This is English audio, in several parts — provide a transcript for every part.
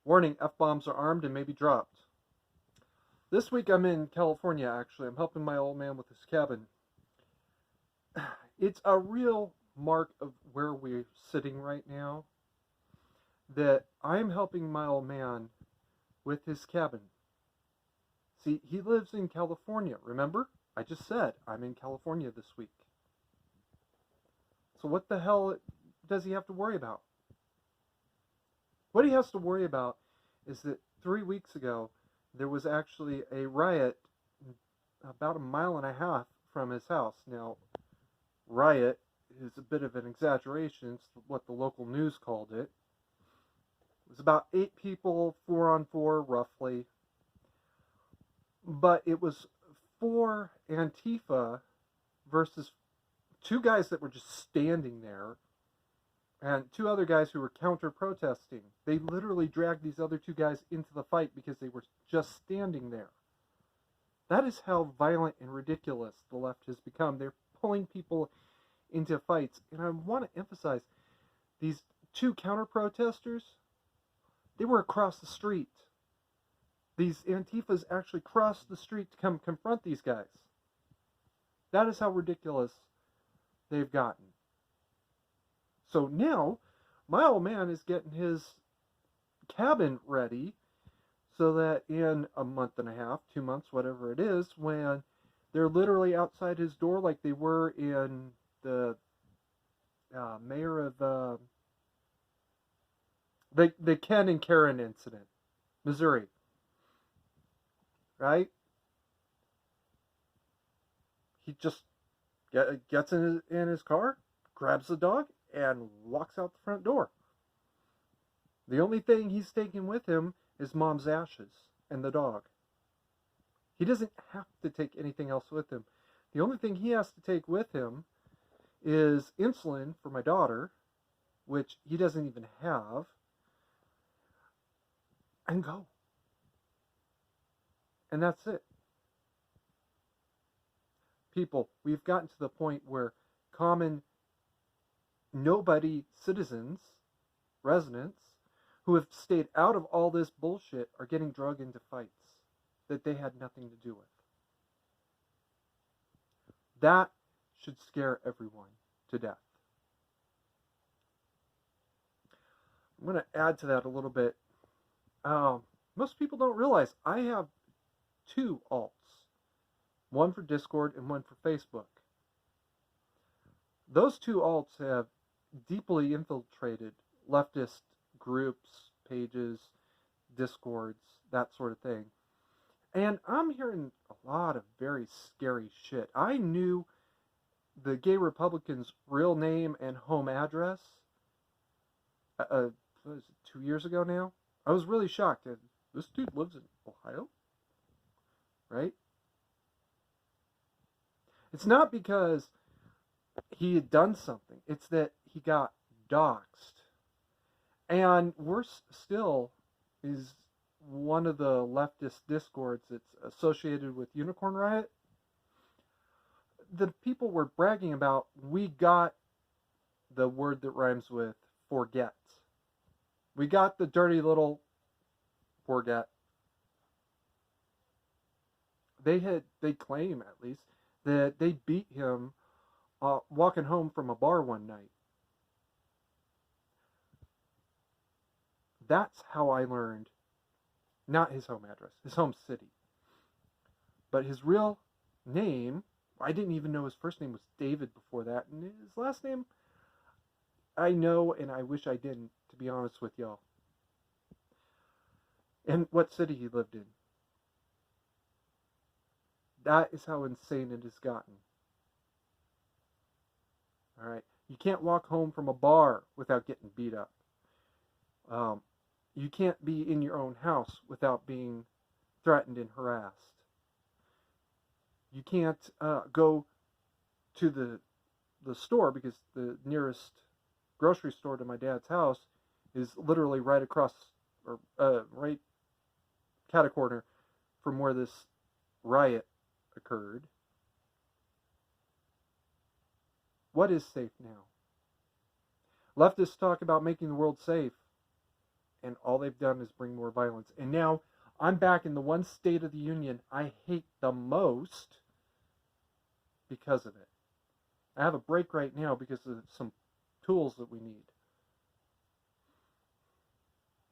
Warning, F-bombs are armed and may be dropped. This week I'm in California, actually. I'm helping my old man with his cabin. It's a real mark of where we're sitting right now that I'm helping my old man with his cabin. See, he lives in California, remember? I just said I'm in California this week. So what the hell does he have to worry about? What he has to worry about is that 3 weeks ago, there was actually a riot about a mile and a half from his house. Now, riot is a bit of an exaggeration. It's what the local news called it. It was about 8 people, 4 on 4, roughly. But it was 4 Antifa versus 2 guys that were just standing there and 2 other guys who were counter-protesting. They literally dragged these other 2 guys into the fight because they were just standing there. That is how violent and ridiculous the left has become. They're pulling people into fights. And I want to emphasize, these 2 counter-protesters, they were across the street. These Antifas actually crossed the street to come confront these guys. That is how ridiculous they've gotten. So now, my old man is getting his cabin ready so that in a month and a half, 2 months, whatever it is, when they're literally outside his door like they were in the mayor of the Ken and Karen incident, Missouri. Right? He just gets in his car, grabs the dog, and walks out the front door. The only thing he's taking with him is Mom's ashes and the dog. He doesn't have to take anything else with him. The only thing he has to take with him is insulin for my daughter, which he doesn't even have, and go. And that's it. People, we've gotten to the point where common nobody citizens, residents, who have stayed out of all this bullshit are getting dragged into fights that they had nothing to do with. That should scare everyone to death. I'm going to add to that a little bit. Most people don't realize I have 2 alts. One for Discord and one for Facebook. Those 2 alts have deeply infiltrated leftist groups, pages, Discords, that sort of thing. And I'm hearing a lot of very scary shit. I knew the gay Republican's real name and home address what is it, 2 years ago now? I was really shocked. This dude lives in Ohio? Right? It's not because he had done something. It's that he got doxxed. And worse still is one of the leftist discords that's associated with Unicorn Riot. The people were bragging about, we got the word that rhymes with forget. We got the dirty little forget. They claim, at least, that they beat him walking home from a bar one night. That's how I learned, not his home address, his home city. But his real name, I didn't even know his first name was David before that. And his last name, I know, and I wish I didn't, to be honest with y'all. And what city he lived in. That is how insane it has gotten. Alright? You can't walk home from a bar without getting beat up. You can't be in your own house without being threatened and harassed. You can't go to the store because the nearest grocery store to my dad's house is literally right across, or right catacorner from where this riot occurred. What is safe now? Leftists talk about making the world safe, and all they've done is bring more violence. And now I'm back in the one State of the Union I hate the most because of it. I have a break right now because of some tools that we need.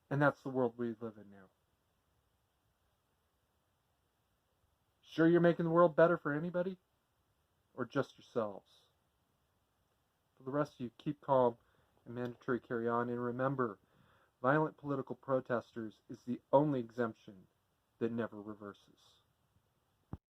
And that's the world we live in now. Sure you're making the world better for anybody? Or just yourselves? For the rest of you, keep calm and mandatory carry on. And remember, violent political protesters is the only exemption that never reverses.